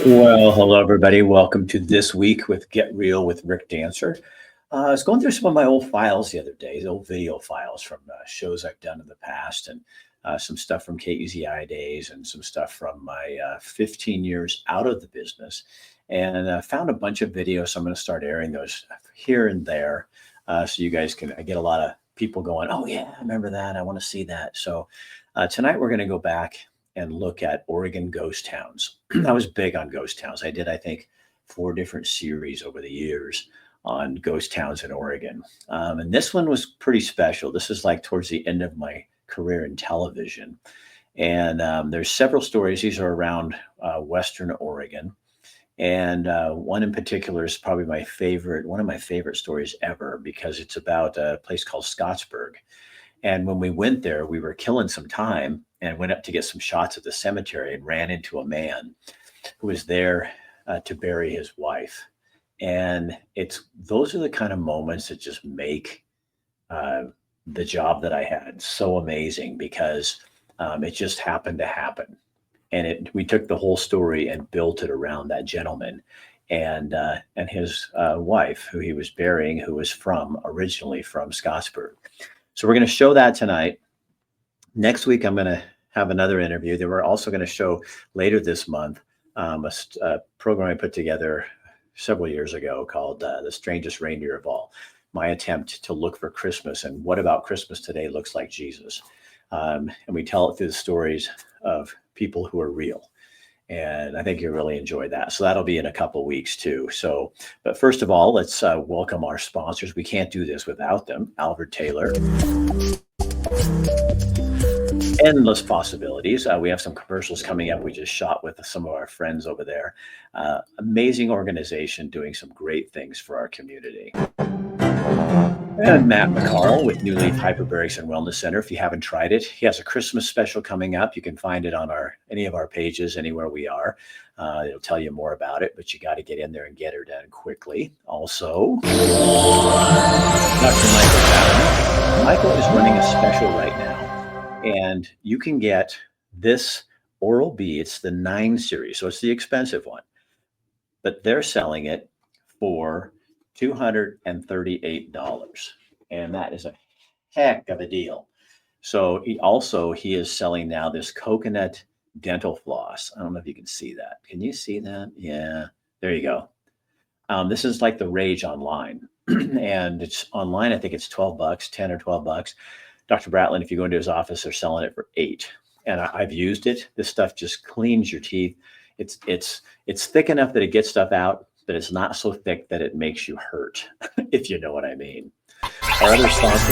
Well, hello everybody. Welcome to This Week with Get Real with Rick Dancer. I was going through some of my old files the other day, old video files from shows I've done in the past, and some stuff from KUZI days, and some stuff from my 15 years out of the business, and found a bunch of videos. So I'm going to start airing those here and there, so you guys can. I get a lot of people going, "Oh yeah, I remember that. I want to see that." So tonight we're going to go back and look at Oregon ghost towns. I was big on ghost towns. I did, I think, 4 different series over the years on ghost towns in Oregon. And this one was pretty special. This is like towards the end of my career in television. And there's several stories. These are around Western Oregon. And one in particular is probably one of my favorite stories ever, because it's about a place called Scottsburg. And when we went there, we were killing some time and went up to get some shots at the cemetery and ran into a man who was there to bury his wife. And those are the kind of moments that just make the job that I had so amazing, because it just happened to happen. And we took the whole story and built it around that gentleman and his wife, who he was burying, who was originally from Scottsburg. So we're going to show that tonight. Next week, I'm going to have another interview. Then we're also going to show later this month a program I put together several years ago called The Strangest Reindeer of All, my attempt to look for Christmas and what about Christmas today looks like Jesus. And we tell it through the stories of people who are real. And I think you'll really enjoy that. So that'll be in a couple weeks too. So, but first of all, let's welcome our sponsors. We can't do this without them. Albert Taylor. Endless possibilities. We have some commercials coming up. We just shot with some of our friends over there. Amazing organization doing some great things for our community. And Matt McCarl with New Leaf Hyperbarics and Wellness Center. If you haven't tried it, he has a Christmas special coming up. You can find it on any of our pages, anywhere we are. It'll tell you more about it, but you got to get in there and get her done quickly. Also, Dr. Michael Fallon. Michael is running a special right now, and you can get this Oral-B. It's the 9 series, so it's the expensive one, but they're selling it for $238, and that is a heck of a deal. So he is selling now this coconut dental floss. I don't know if you can see that. Can you see that? Yeah, there you go. This is like the rage online, and it's online. I think it's $12, 10 or $12. Dr. Bratlin, if you go into his office, they're selling it for $8. And I've used it. This stuff just cleans your teeth. It's thick enough that it gets stuff out, but it's not so thick that it makes you hurt, if you know what I mean. Our other sponsor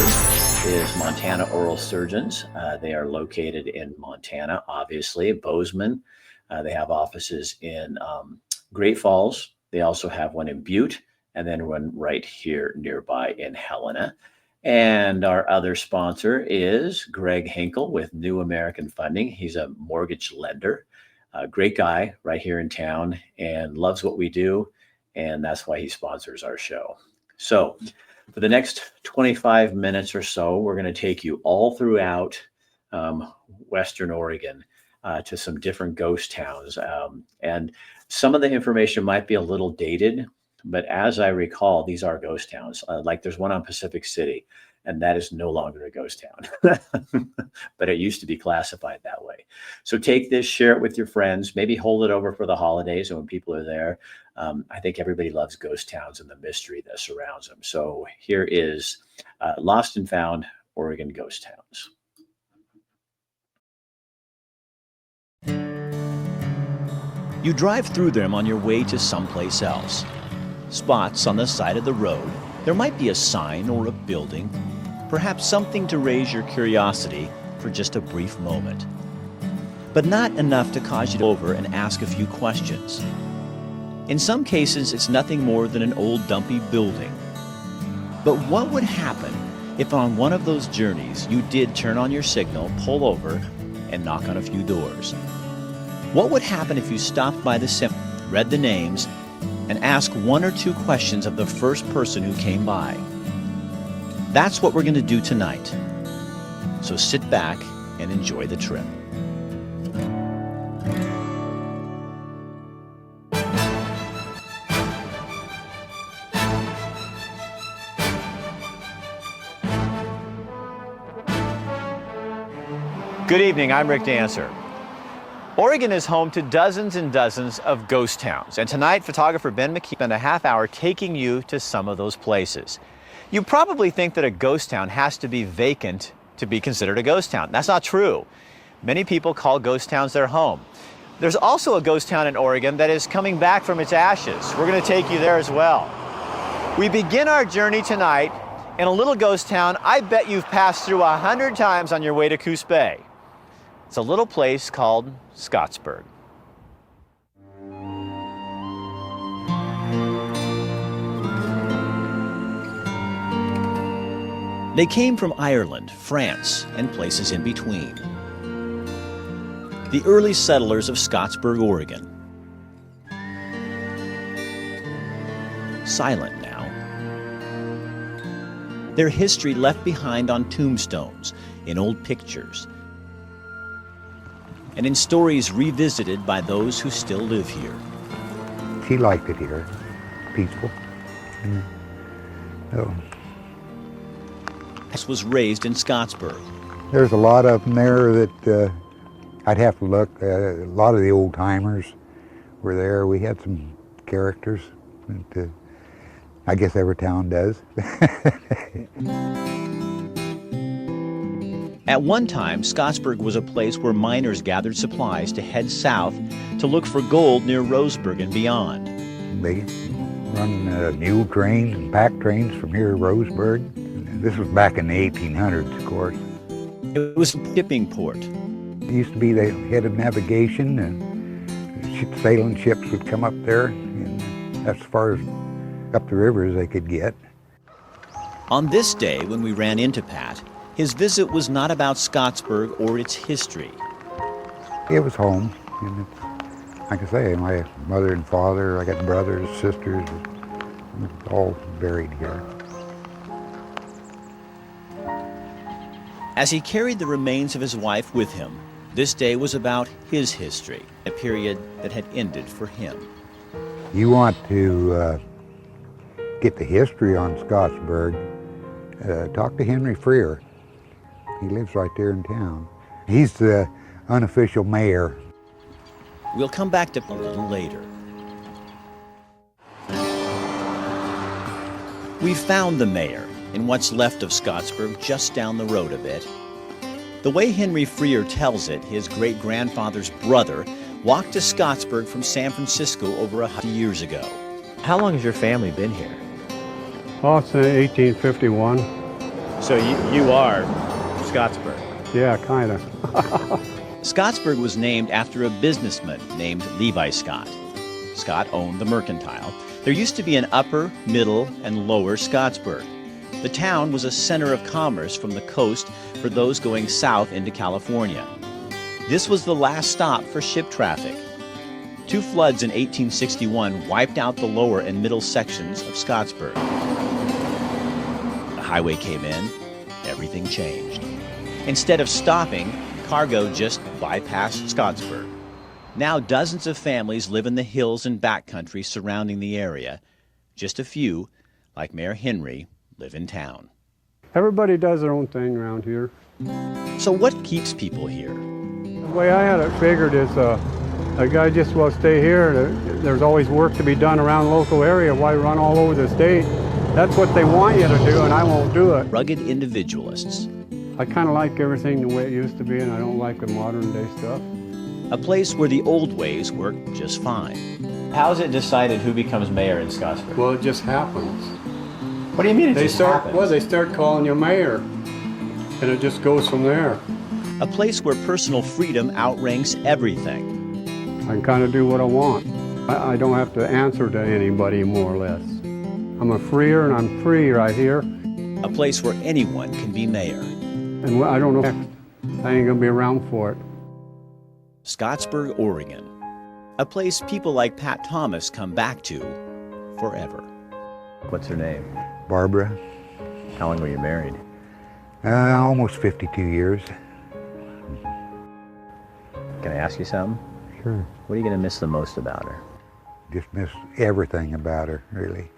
is Montana Oral Surgeons. They are located in Montana, obviously, Bozeman. They have offices in Great Falls. They also have one in Butte, and then one right here nearby in Helena. And our other sponsor is Greg Hinkle with New American Funding. He's a mortgage lender. Great guy right here in town and loves what we do. And that's why he sponsors our show. So for the next 25 minutes or so, we're going to take you all throughout Western Oregon to some different ghost towns. And some of the information might be a little dated, but as I recall, these are ghost towns. Like there's one on Pacific City, and that is no longer a ghost town, but it used to be classified that way. So take this, share it with your friends, maybe hold it over for the holidays and when people are there. I think everybody loves ghost towns and the mystery that surrounds them. So here is Lost and Found Oregon Ghost Towns. You drive through them on your way to someplace else. Spots on the side of the road. There might be a sign or a building, perhaps something to raise your curiosity for just a brief moment. But not enough to cause you to over and ask a few questions. In some cases, it's nothing more than an old dumpy building. But what would happen if on one of those journeys you did turn on your signal, pull over, and knock on a few doors. What would happen if you stopped by the cemetery, read the names, and asked one or two questions of the first person who came by? That's what we're going to do tonight. So sit back and enjoy the trip. Good evening, I'm Rick Dancer. Oregon is home to dozens and dozens of ghost towns, and tonight photographer Ben McKee spent a half hour taking you to some of those places. You probably think that a ghost town has to be vacant to be considered a ghost town. That's not true. Many people call ghost towns their home. There's also a ghost town in Oregon that is coming back from its ashes. We're going to take you there as well. We begin our journey tonight in a little ghost town I bet you've passed through 100 times on your way to Coos Bay. It's a little place called Scottsburg. They came from Ireland, France, and places in between. The early settlers of Scottsburg, Oregon. Silent now. Their history left behind on tombstones, in old pictures, and in stories revisited by those who still live here. She liked it here, peaceful. So, was raised in Scottsburg. there's a lot of them there that I'd have to look. A lot of the old timers were there. We had some characters that I guess every town does. At one time, Scottsburg was a place where miners gathered supplies to head south to look for gold near Roseburg and beyond. They run mule trains and pack trains from here to Roseburg. This was back in the 1800s, of course. It was a shipping port. It used to be the head of navigation, and sailing ships would come up there, and that's as far as up the river as they could get. On this day, when we ran into Pat, his visit was not about Scottsburg or its history. It was home, and it's, like I say, my mother and father, I got brothers, sisters, all buried here. As he carried the remains of his wife with him, this day was about his history, a period that had ended for him. You want to get the history on Scottsburg, talk to Henry Freer. He lives right there in town. He's the unofficial mayor. We'll come back to a little later. We found the mayor in what's left of Scottsburg, just down the road a bit. The way Henry Freer tells it, his great-grandfather's brother walked to Scottsburg from San Francisco over 100 years ago. How long has your family been here? Oh, it's 1851. So you are Scottsburg. Yeah, kind of. Scottsburg was named after a businessman named Levi Scott. Scott owned the mercantile. There used to be an upper, middle, and lower Scottsburg. The town was a center of commerce from the coast for those going south into California. This was the last stop for ship traffic. Two floods in 1861 wiped out the lower and middle sections of Scottsburg. The highway came in, everything changed. Instead of stopping, cargo just bypassed Scottsburg. Now dozens of families live in the hills and backcountry surrounding the area. Just a few, like Mayor Henry, live in town. Everybody does their own thing around here. So what keeps people here? The way I had it figured is a guy just will stay here. There's always work to be done around the local area. Why run all over the state? That's what they want you to do, and I won't do it. Rugged individualists. I kind of like everything the way it used to be, and I don't like the modern day stuff. A place where the old ways work just fine. How is it decided who becomes mayor in Scottsburg? Well, it just happens. What do you mean They start calling you mayor, and it just goes from there. A place where personal freedom outranks everything. I can kind of do what I want. I don't have to answer to anybody, more or less. I'm a freer, and I'm free right here. A place where anyone can be mayor. And I don't know, I ain't gonna be around for it. Scottsburg, Oregon, a place people like Pat Thomas come back to forever. What's her name? Barbara, How long were you married? almost 52 years. Can I ask you something? Sure. What are you going to miss the most about her? Just miss everything about her, really.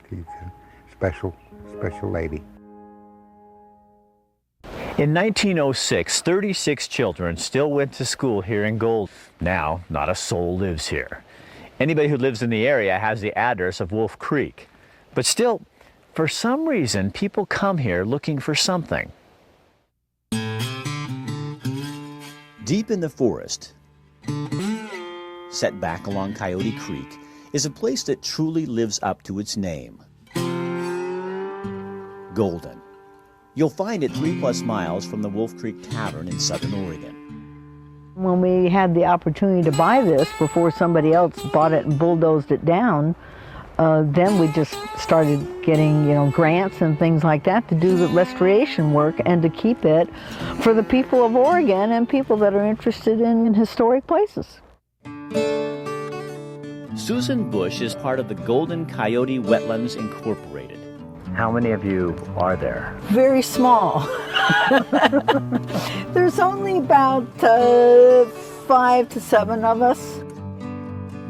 She's a special lady. In 1906, 36 children still went to school here in Gold. Now, not a soul lives here. Anybody who lives in the area has the address of Wolf Creek. But still, for some reason, people come here looking for something. Deep in the forest, set back along Coyote Creek, is a place that truly lives up to its name. Golden. You'll find it 3+ miles from the Wolf Creek Tavern in southern Oregon. When we had the opportunity to buy this before somebody else bought it and bulldozed it down, then we just started getting, grants and things like that to do the restoration work and to keep it for the people of Oregon and people that are interested in historic places. Susan Bush is part of the Golden Coyote Wetlands Incorporated. How many of you are there? Very small. There's only about 5 to 7 of us.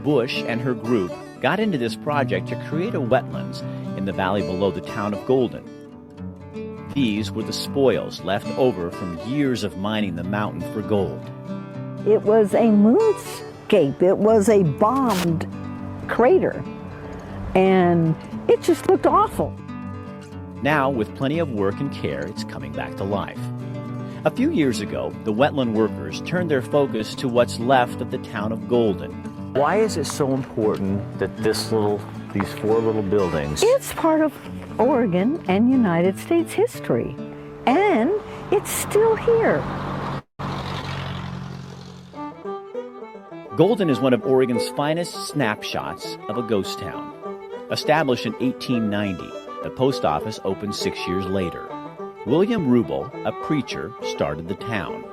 Bush and her group got into this project to create a wetlands in the valley below the town of Golden. These were the spoils left over from years of mining the mountain for gold. It was a moonscape. It was a bombed crater. And it just looked awful. Now, with plenty of work and care, it's coming back to life. A few years ago, the wetland workers turned their focus to what's left of the town of Golden. Why is it so important that these 4 little buildings? It's part of Oregon and United States history, and it's still here. Golden is one of Oregon's finest snapshots of a ghost town. Established in 1890, the post office opened 6 years later. William Rubel, a preacher, started the town.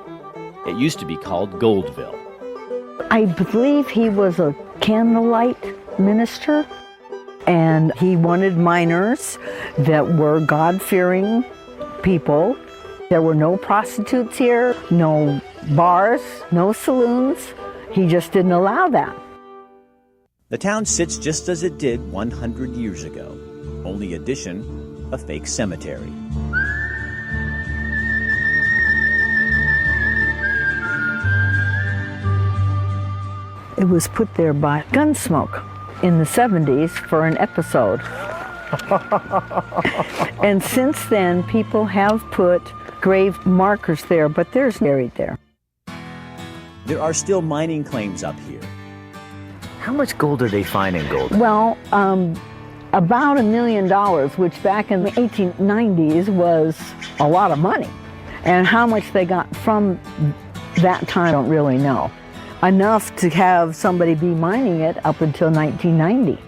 It used to be called Goldville. I believe he was a candlelight minister, and he wanted miners that were God-fearing people. There were no prostitutes here, no bars, no saloons. He just didn't allow that. The town sits just as it did 100 years ago. Only addition, a fake cemetery. It was put there by Gunsmoke in the 70s for an episode. And since then, people have put grave markers there, but there's buried there. There are still mining claims up here. How much gold are they finding Golden? Well, about $1 million, which back in the 1890s was a lot of money. And how much they got from that time, I don't really know. Enough to have somebody be mining it up until 1990.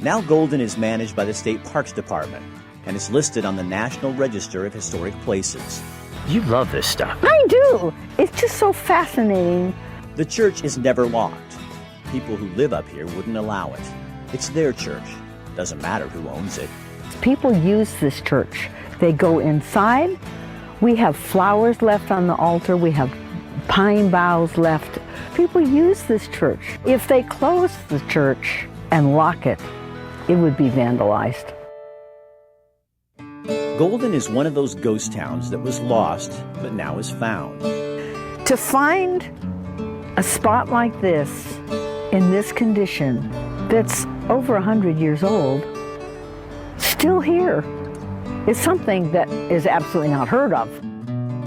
Now Golden is managed by the State Parks Department, and it's listed on the National Register of Historic Places. You love this stuff. I do. It's just so fascinating. The church is never locked. People who live up here wouldn't allow it. It's their church. Doesn't matter who owns it. People use this church. They go inside. We have flowers left on the altar. We have pine boughs left. People use this church. If they close the church and lock it, it would be vandalized. Golden is one of those ghost towns that was lost, but now is found. To find a spot like this, in this condition, that's over 100 years old, still here, is something that is absolutely not heard of.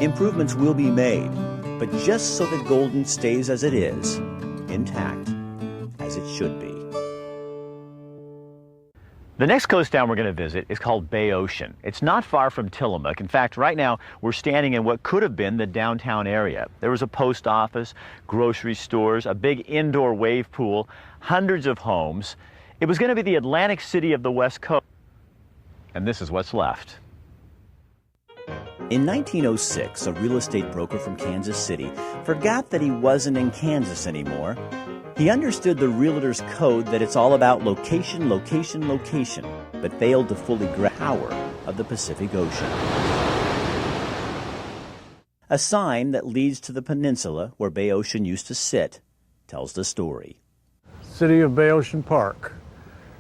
Improvements will be made, but just so that Golden stays as it is, intact, as it should be. The next coast town we're going to visit is called Bay Ocean. It's not far from Tillamook. In fact, right now we're standing in what could have been the downtown area. There was a post office, grocery stores, a big indoor wave pool, hundreds of homes. It was going to be the Atlantic City of the West Coast. And this is what's left. In 1906, a real estate broker from Kansas City forgot that he wasn't in Kansas anymore. He understood the realtor's code that it's all about location, location, location, but failed to fully grasp the power of the Pacific Ocean. A sign that leads to the peninsula where Bay Ocean used to sit tells the story. City of Bay Ocean Park.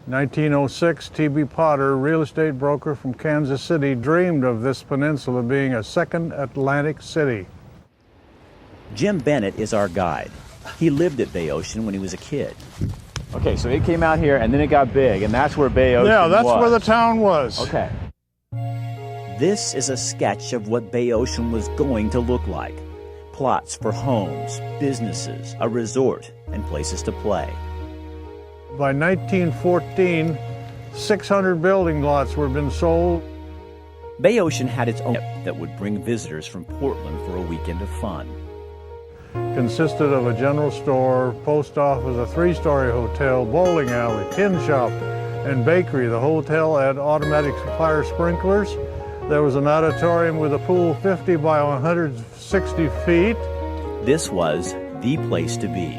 1906, T.B. Potter, real estate broker from Kansas City, dreamed of this peninsula being a second Atlantic city. Jim Bennett is our guide. He lived at Bay Ocean when he was a kid. Okay, so it came out here and then it got big, and that's where Bay Ocean was. Yeah, that's where the town was. Okay. This is a sketch of what Bay Ocean was going to look like. Plots for homes, businesses, a resort, and places to play. By 1914, 600 building lots were being sold. Bay Ocean had its own that would bring visitors from Portland for a weekend of fun. Consisted of a general store, post office, a three-story hotel, bowling alley, tin shop, and bakery. The hotel had automatic fire sprinklers. There was an auditorium with a pool 50 by 160 feet. This was the place to be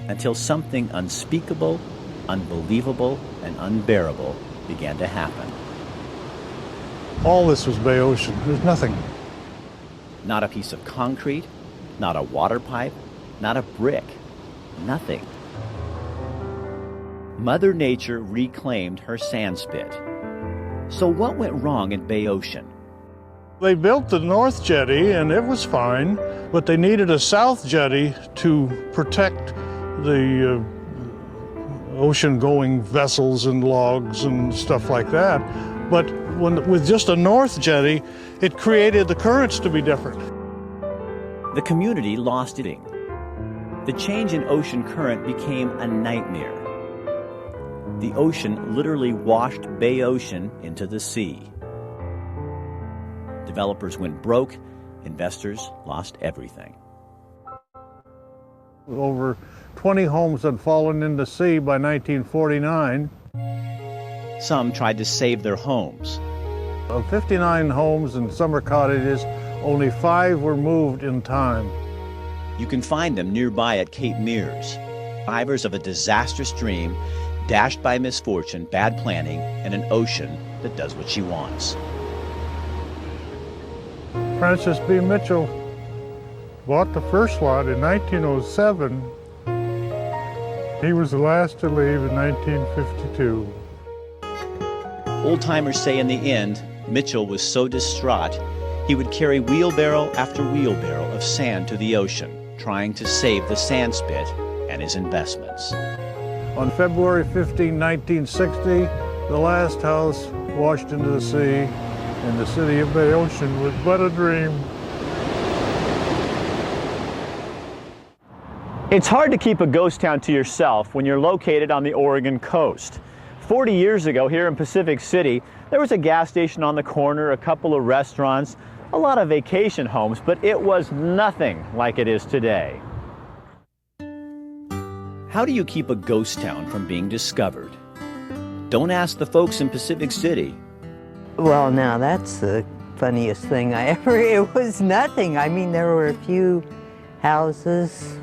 until something unspeakable, unbelievable, and unbearable began to happen. All this was Bay Ocean. There's nothing. Not a piece of concrete, not a water pipe, not a brick, nothing. Mother Nature reclaimed her sand spit. So what went wrong in Bay Ocean? They built the north jetty and it was fine, but they needed a south jetty to protect the ocean-going vessels and logs and stuff like that. But with just a north jetty, it created the currents to be different. The community lost it. The change in ocean current became a nightmare. The ocean literally washed Bay Ocean into the sea. Developers went broke, investors lost everything. Over 20 homes had fallen in the sea by 1949. Some tried to save their homes. Of 59 homes and summer cottages, only 5 were moved in time. You can find them nearby at Cape Mears, survivors of a disastrous dream, dashed by misfortune, bad planning, and an ocean that does what she wants. Francis B. Mitchell bought the first lot in 1907. He was the last to leave in 1952. Old-timers say in the end, Mitchell was so distraught, he would carry wheelbarrow after wheelbarrow of sand to the ocean, trying to save the sand spit and his investments. On February 15, 1960, the last house washed into the sea, and the city of Bay Ocean was but a dream. It's hard to keep a ghost town to yourself when you're located on the Oregon coast. 40 years ago here in Pacific City, there was a gas station on the corner, a couple of restaurants, a lot of vacation homes, but it was nothing like it is today. How do you keep a ghost town from being discovered? Don't ask the folks in Pacific City. Well, now that's the funniest thing I ever, it was nothing. I mean, there were a few houses.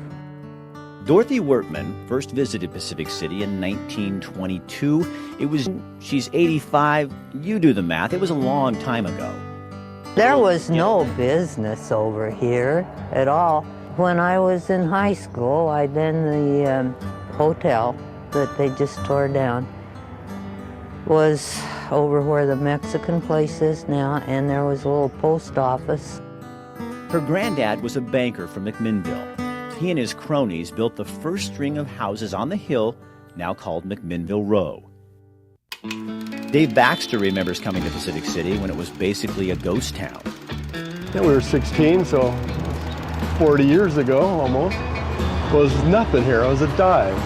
Dorothy Workman first visited Pacific City in 1922. She's 85. You do the math. It was a long time ago. There was no business over here at all. When I was in high school, the hotel that they just tore down was over where the Mexican place is now, and there was a little post office. Her granddad was a banker from McMinnville. He and his cronies built the first string of houses on the hill, now called McMinnville Row. Dave Baxter remembers coming to Pacific City when it was basically a ghost town. Yeah, we were 16, so 40 years ago almost. It was nothing here. It was a dive.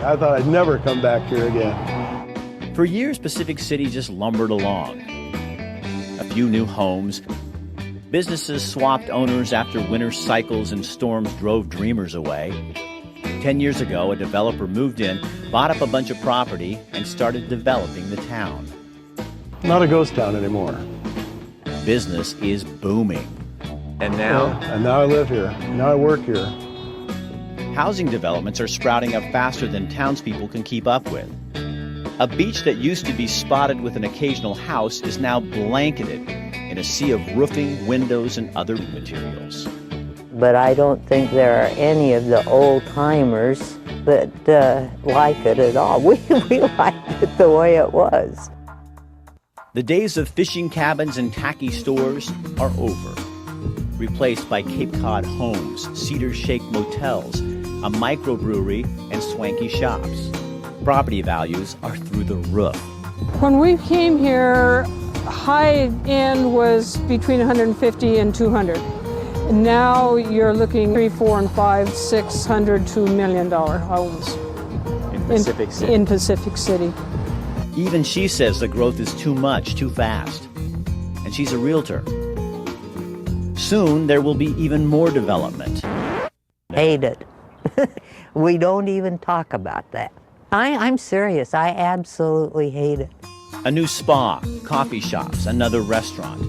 I thought I'd never come back here again. For years, Pacific City just lumbered along. A few new homes. Businesses swapped owners after winter cycles and storms drove dreamers away. 10 years ago, a developer moved in, bought up a bunch of property, and started developing the town. Not a ghost town anymore. business is booming. And now? And now I live here. Now I work here. Housing developments are sprouting up faster than townspeople can keep up with. A beach that used to be spotted with an occasional house is now blanketed in a sea of roofing, windows, and other materials. But I don't think there are any of the old timers that like it at all. We liked it the way it was. The days of fishing cabins and tacky stores are over, replaced by Cape Cod homes, Cedar Shake motels, a microbrewery, and swanky shops. Property values are through the roof. When we came here, high end was between 150 and 200. Now you're looking 3, 4, and 5, 600 to $1 million homes In Pacific City. In Pacific City. Even she says the growth is too much, too fast. And she's a realtor. Soon there will be even more development. Hate it. We don't even talk about that. I'm serious. I absolutely hate it. A new spa, coffee shops, another restaurant.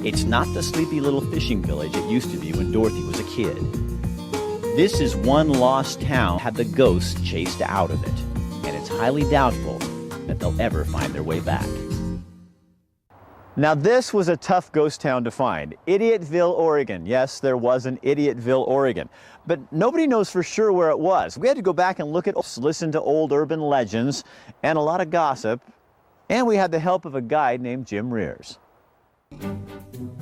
It's not the sleepy little fishing village it used to be when Dorothy was a kid. This is one lost town had the ghosts chased out of it, and it's highly doubtful that they'll ever find their way back. Now this was a tough ghost town to find. Idiotville, Oregon. Yes, there was an Idiotville, Oregon. But nobody knows for sure where it was. We had to go back and listen to old urban legends and a lot of gossip. And we had the help of a guide named Jim Rears.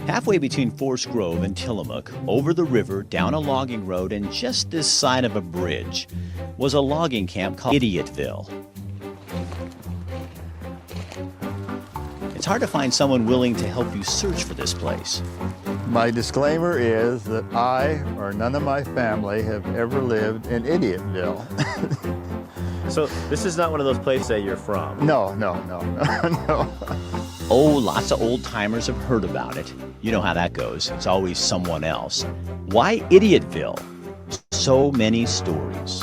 Halfway between Forest Grove and Tillamook, over the river, down a logging road, and just this side of a bridge, was a logging camp called Idiotville. It's hard to find someone willing to help you search for this place. My disclaimer is that I or none of my family have ever lived in Idiotville. So this is not one of those places that you're from? No. Oh, lots of old-timers have heard about it. You know how that goes. It's always someone else. Why Idiotville? So many stories.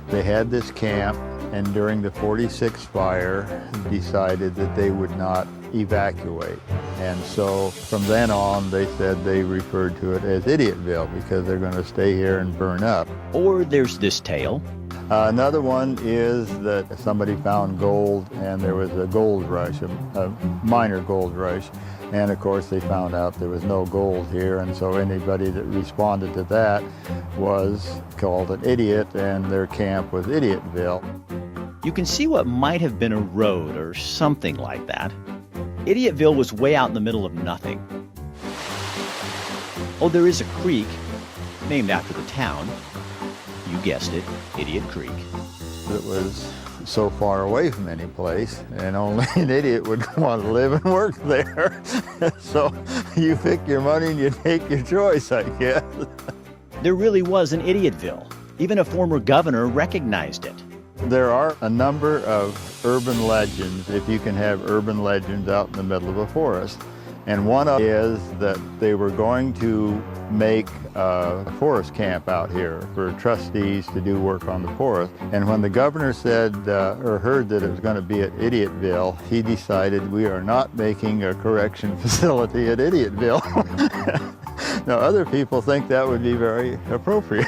They had this camp, and during the '46 fire, decided that they would not evacuate. And so from then on, they said they referred to it as Idiotville because they're going to stay here and burn up. Or there's this tale. Another one is that somebody found gold, and there was a gold rush, a minor gold rush. And of course, they found out there was no gold here, and so anybody that responded to that was called an idiot, and their camp was Idiotville. You can see what might have been a road or something like that. Idiotville was way out in the middle of nothing. Oh, there is a creek, named after the town. You guessed it, Idiot Creek. It was so far away from any place, and only an idiot would want to live and work there. So you pick your money and you take your choice, I guess. There really was an Idiotville. Even a former governor recognized it. There are a number of urban legends, if you can have urban legends out in the middle of a forest. And one of them is that they were going to make a forest camp out here for trustees to do work on the forest. And when the governor said or heard that it was going to be at Idiotville, he decided we are not making a correction facility at Idiotville. Now, other people think that would be very appropriate.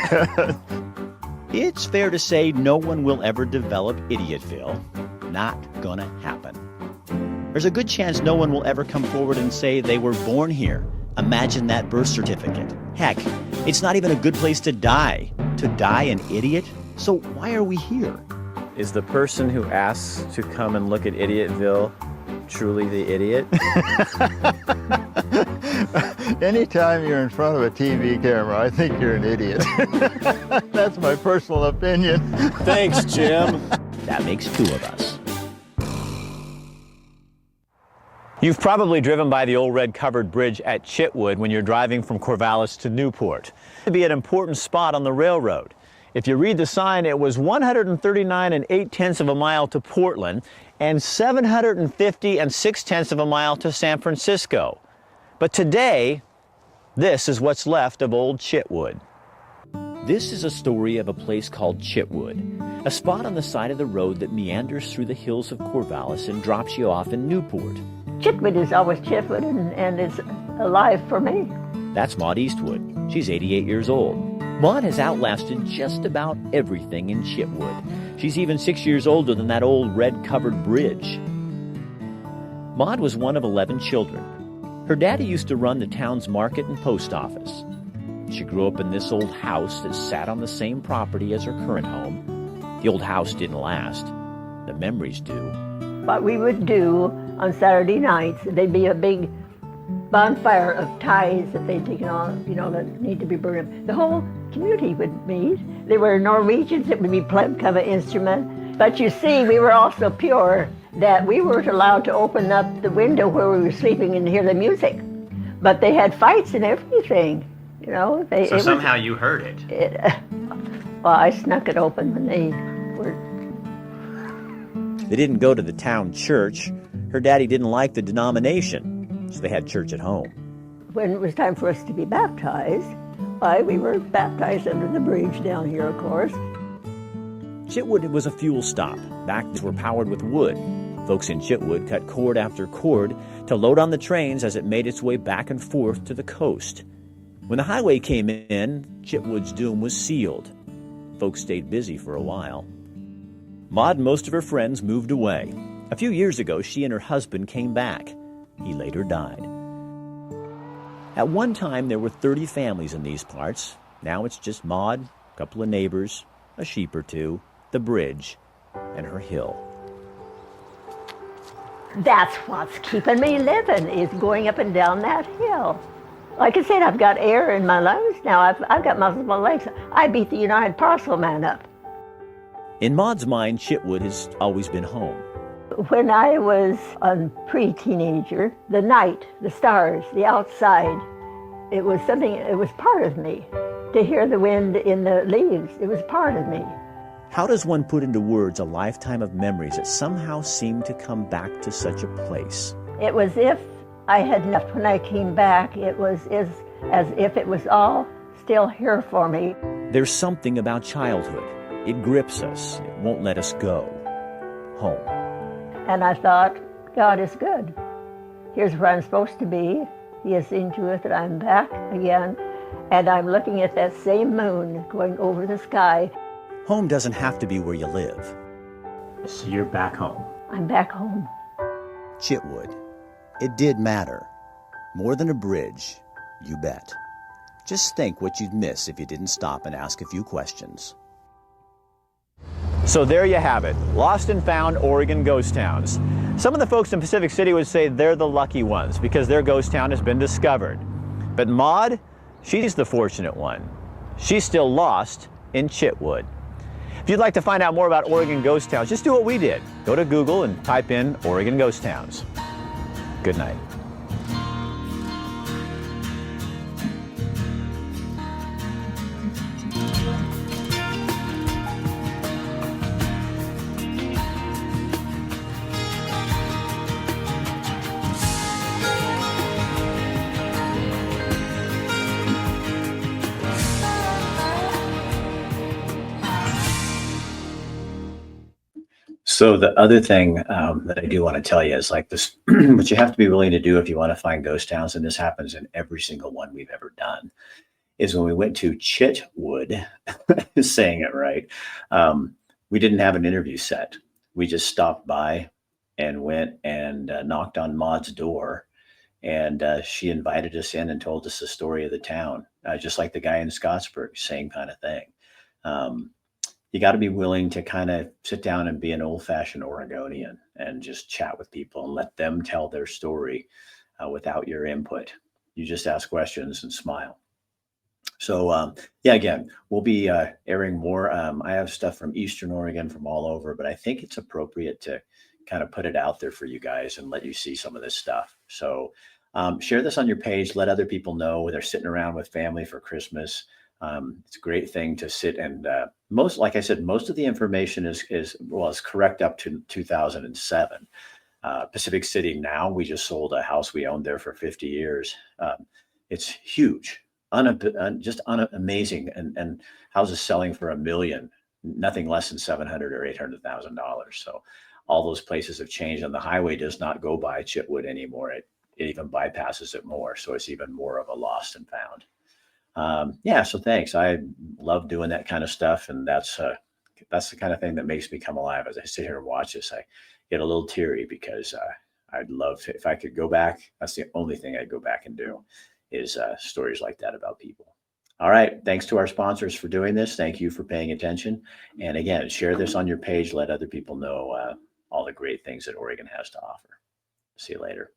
It's fair to say no one will ever develop Idiotville. Not gonna happen. There's a good chance no one will ever come forward and say they were born here. Imagine that birth certificate. Heck, it's not even a good place to die. To die an idiot? So why are we here? Is the person who asks to come and look at Idiotville truly the idiot? Anytime you're in front of a TV camera, I think you're an idiot. That's my personal opinion. Thanks, Jim. That makes two of us. You've probably driven by the old red covered bridge at Chitwood when you're driving from Corvallis to Newport. It'd be an important spot on the railroad. If you read the sign, it was 139 8/10 of a mile to Portland and 750 6/10 of a mile to San Francisco. But today, this is what's left of old Chitwood. This is a story of a place called Chitwood, a spot on the side of the road that meanders through the hills of Corvallis and drops you off in Newport. Chitwood is always Chitwood, and it's alive for me. That's Maud Eastwood. She's 88 years old. Maud has outlasted just about everything in Chitwood. She's even 6 years older than that old red-covered bridge. Maud was one of 11 children. Her daddy used to run the town's market and post office. She grew up in this old house that sat on the same property as her current home. The old house didn't last. The memories do. What we would do on Saturday nights, there'd be a big bonfire of ties that they'd taken on, that need to be burned. The whole community would meet. There were Norwegians that would be playing kind of instrument. But you see, we were all so pure that we weren't allowed to open up the window where we were sleeping and hear the music. But they had fights and everything, So somehow you heard it. Well, I snuck it open when they were. They didn't go to the town church. Her daddy didn't like the denomination, so they had church at home. When it was time for us to be baptized, we were baptized under the bridge down here, of course. Chitwood was a fuel stop. Backs were powered with wood. Folks in Chitwood cut cord after cord to load on the trains as it made its way back and forth to the coast. When the highway came in, Chitwood's doom was sealed. Folks stayed busy for a while. Maud and most of her friends moved away. A few years ago, she and her husband came back. He later died. At one time, there were 30 families in these parts. Now it's just Maud, a couple of neighbors, a sheep or two, the bridge, and her hill. That's what's keeping me living, is going up and down that hill. Like I said, I've got air in my lungs now. I've got muscles in my legs. I beat the United Parcel Man up. In Maud's mind, Chitwood has always been home. When I was a pre-teenager, the night, the stars, the outside, it was part of me. To hear the wind in the leaves, it was part of me. How does one put into words a lifetime of memories that somehow seem to come back to such a place? It was if I had left when I came back. It was as if it was all still here for me. There's something about childhood. It grips us. It won't let us go. Home. And I thought, God is good. Here's where I'm supposed to be. He has seen to it that I'm back again. And I'm looking at that same moon going over the sky. Home doesn't have to be where you live. So you're back home. I'm back home. Chitwood. It did matter. More than a bridge, you bet. Just think what you'd miss if you didn't stop and ask a few questions. So there you have it, lost and found Oregon ghost towns. Some of the folks in Pacific City would say they're the lucky ones because their ghost town has been discovered. But Maud, she's the fortunate one. She's still lost in Chitwood. If you'd like to find out more about Oregon ghost towns, just do what we did. Go to Google and type in Oregon ghost towns. Good night. So the other thing that I do want to tell you is like this, what you have to be willing to do if you want to find ghost towns, and this happens in every single one we've ever done, is when we went to Chitwood, saying it right, we didn't have an interview set. We just stopped by and went and knocked on Maud's door, and she invited us in and told us the story of the town, just like the guy in Scottsburg, same kind of thing. You got to be willing to kind of sit down and be an old-fashioned Oregonian and just chat with people and let them tell their story without your input. You just ask questions and smile. So yeah, again, we'll be airing more. I have stuff from Eastern Oregon, from all over, but I think it's appropriate to kind of put it out there for you guys and let you see some of this stuff. So share this on your page. Let other people know they're sitting around with family for Christmas. It's a great thing to sit and like I said, most of the information is correct up to 2007. Pacific City now, we just sold a house we owned there for 50 years. It's huge, just amazing, and houses selling for $1 million, nothing less than $700,000 or $800,000. So all those places have changed, and the highway does not go by Chitwood anymore. It even bypasses it more. So it's even more of a lost and found. Yeah, so thanks. I love doing that kind of stuff. And that's the kind of thing that makes me come alive. As I sit here and watch this, I get a little teary because I'd love to, if I could go back, that's the only thing I'd go back and do is stories like that about people. All right. Thanks to our sponsors for doing this. Thank you for paying attention. And again, share this on your page. Let other people know all the great things that Oregon has to offer. See you later.